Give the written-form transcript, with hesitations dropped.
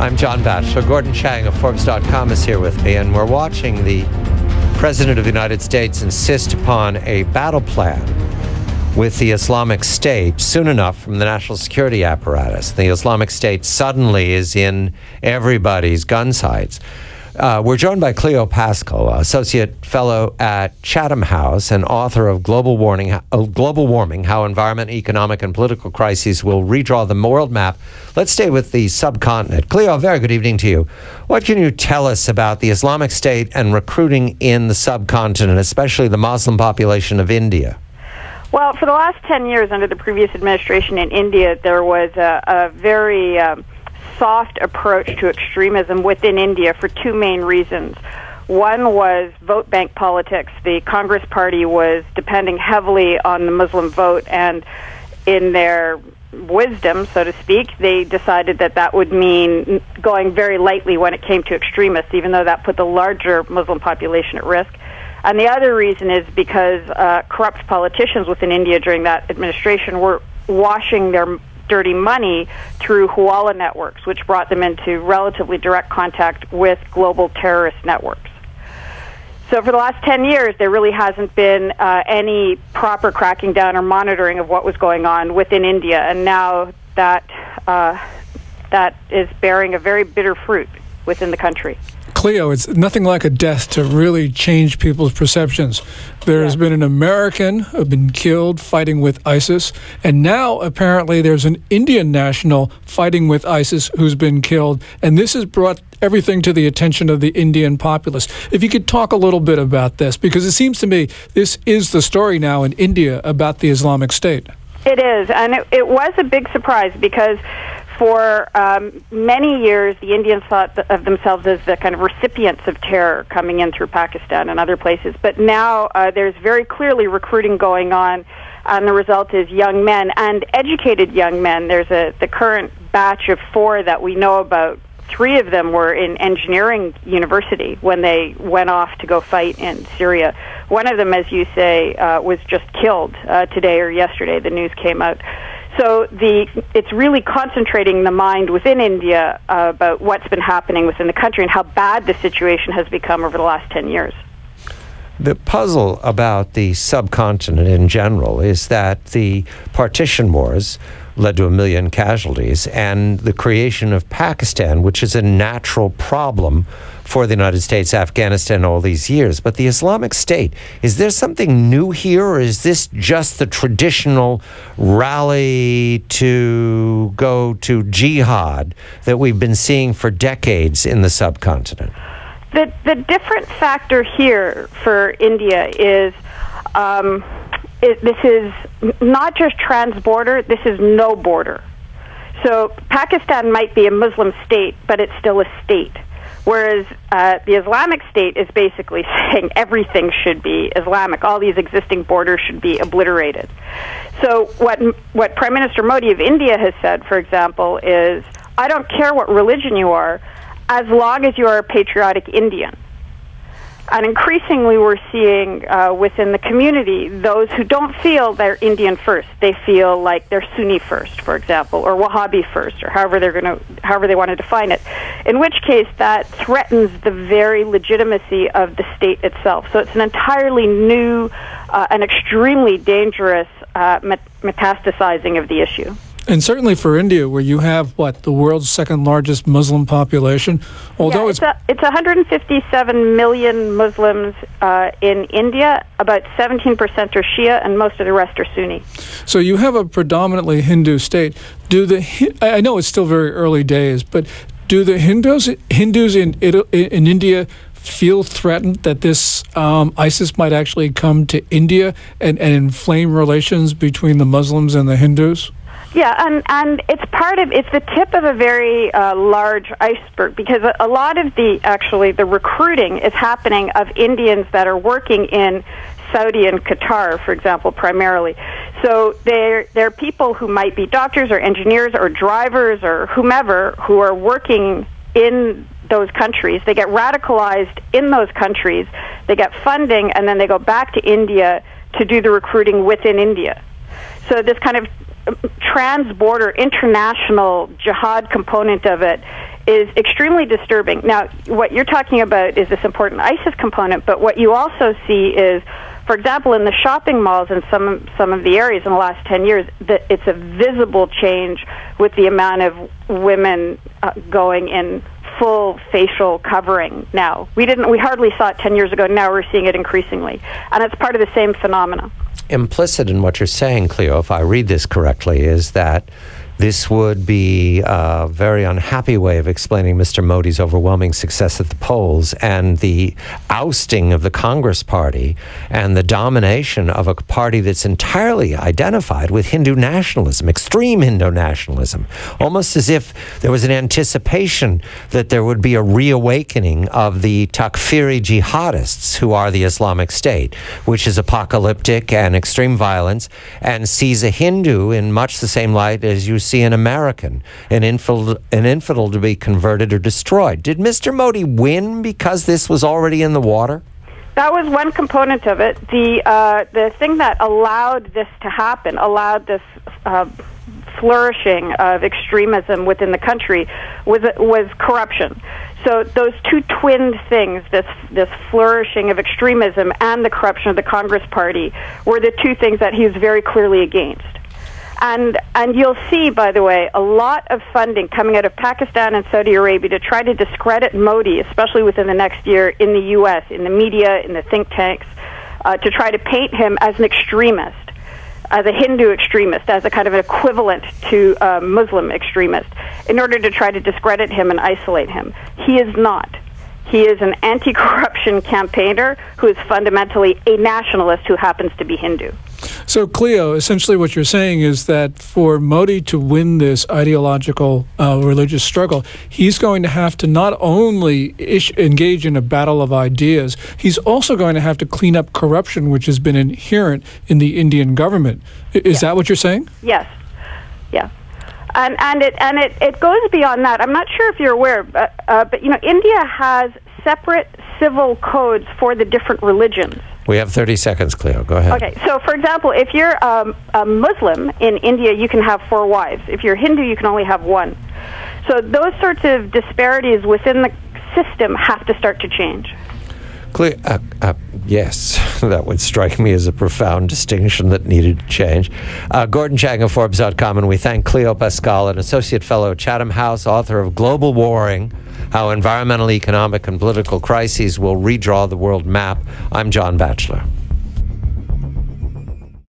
I'm John Batchelor. Gordon Chang of Forbes.com is here with me, and we're watching the President of the United States insist upon a battle plan with the Islamic State soon enough from the national security apparatus. The Islamic State suddenly is in everybody's gun sights. We're joined by Cleo Paskal, Associate Fellow at Chatham House and author of Global Warming, How Environment, Economic and Political Crises Will Redraw the World Map. Let's stay with the subcontinent. Cleo, very good evening to you. What can you tell us about the Islamic State and recruiting in the subcontinent, especially the Muslim population of India? Well, for the last 10 years under the previous administration in India, there was a very soft approach to extremism within India for two main reasons. One was vote bank politics. The Congress Party was depending heavily on the Muslim vote, and in their wisdom, so to speak, they decided that that would mean going very lightly when it came to extremists, even though that put the larger Muslim population at risk. And the other reason is because corrupt politicians within India during that administration were washing their dirty money through Hawala networks, which brought them into relatively direct contact with global terrorist networks. So for the last 10 years, there really hasn't been any proper cracking down or monitoring of what was going on within India, and now that is bearing a very bitter fruit within the country. Cleo, it's nothing like a death to really change people's perceptions. There has been an American who been killed fighting with ISIS, and now apparently there's an Indian national fighting with ISIS who's been killed, and this has brought everything to the attention of the Indian populace. If you could talk a little bit about this, because it seems to me this is the story now in India about the Islamic State. It is, and it was a big surprise because for many years, the Indians thought of themselves as the kind of recipients of terror coming in through Pakistan and other places. But now there's very clearly recruiting going on, and the result is young men and educated young men. There's the current batch of 4 that we know about. 3 of them were in engineering university when they went off to go fight in Syria. One of them, as you say, was just killed today or yesterday. The news came out. So it's really concentrating the mind within India about what's been happening within the country and how bad the situation has become over the last 10 years. The puzzle about the subcontinent in general is that the partition wars led to 1 million casualties, and the creation of Pakistan, which is a natural problem for the United States, Afghanistan, all these years. But the Islamic State, is there something new here, or is this just the traditional rally to go to jihad that we've been seeing for decades in the subcontinent? The different factor here for India is this is not just trans-border, this is no border. So Pakistan might be a Muslim state, but it's still a state. Whereas the Islamic State is basically saying everything should be Islamic. All these existing borders should be obliterated. So what Prime Minister Modi of India has said, for example, is, I don't care what religion you are, as long as you are a patriotic Indian. And increasingly we're seeing within the community those who don't feel they're Indian first. They feel like they're Sunni first, for example, or Wahhabi first, or however they want to define it. In which case that threatens the very legitimacy of the state itself. So it's an entirely new and extremely dangerous metastasizing of the issue. And certainly for India, where you have, the world's second largest Muslim population, although it's 157 million Muslims in India. About 17% are Shia, and most of the rest are Sunni. So you have a predominantly Hindu state. I know it's still very early days, but do the Hindus in India feel threatened that this ISIS might actually come to India and inflame relations between the Muslims and the Hindus? Yeah, and it's the tip of a very large iceberg, because a lot of the recruiting is happening of Indians that are working in Saudi and Qatar, for example, primarily. So they're people who might be doctors or engineers or drivers or whomever who are working in those countries. They get radicalized in those countries, they get funding, and then they go back to India to do the recruiting within India. So this kind of trans-border international jihad component of it is extremely disturbing. Now, what you're talking about is this important ISIS component, but what you also see is, for example, in the shopping malls in some of the areas in the last 10 years, it's a visible change with the amount of women going in full facial covering now. We hardly saw it 10 years ago. Now we're seeing it increasingly. And it's part of the same phenomena. Implicit in what you're saying, Cleo, if I read this correctly, is that this would be a very unhappy way of explaining Mr. Modi's overwhelming success at the polls and the ousting of the Congress Party and the domination of a party that's entirely identified with Hindu nationalism, extreme Hindu nationalism, almost as if there was an anticipation that there would be a reawakening of the Takfiri jihadists, who are the Islamic State, which is apocalyptic and extreme violence, and sees a Hindu in much the same light as you see an American, an infidel to be converted or destroyed. Did Mr. Modi win because this was already in the water? That was one component of it. The thing that allowed this to happen, allowed this flourishing of extremism within the country, was corruption. So those two twin things, this flourishing of extremism and the corruption of the Congress Party, were the two things that he was very clearly against. And you'll see, by the way, a lot of funding coming out of Pakistan and Saudi Arabia to try to discredit Modi, especially within the next year, in the U.S., in the media, in the think tanks, to try to paint him as an extremist, as a Hindu extremist, as a kind of an equivalent to a Muslim extremist, in order to try to discredit him and isolate him. He is not. He is an anti-corruption campaigner who is fundamentally a nationalist who happens to be Hindu. So, Cleo, essentially what you're saying is that for Modi to win this ideological religious struggle, he's going to have to not only engage in a battle of ideas, he's also going to have to clean up corruption, which has been inherent in the Indian government. Is that what you're saying? Yes. Yeah. And it goes beyond that. I'm not sure if you're aware, but you know, India has separate civil codes for the different religions. We have 30 seconds, Cleo. Go ahead. Okay, so for example, if you're a Muslim in India, you can have 4 wives. If you're Hindu, you can only have 1. So those sorts of disparities within the system have to start to change. Cleo, yes, that would strike me as a profound distinction that needed to change. Gordon Chang of Forbes.com, and we thank Cleo Paskal, an associate fellow at Chatham House, author of Global Warring, How Environmental, Economic, and Political Crises Will Redraw the World Map. I'm John Batchelor.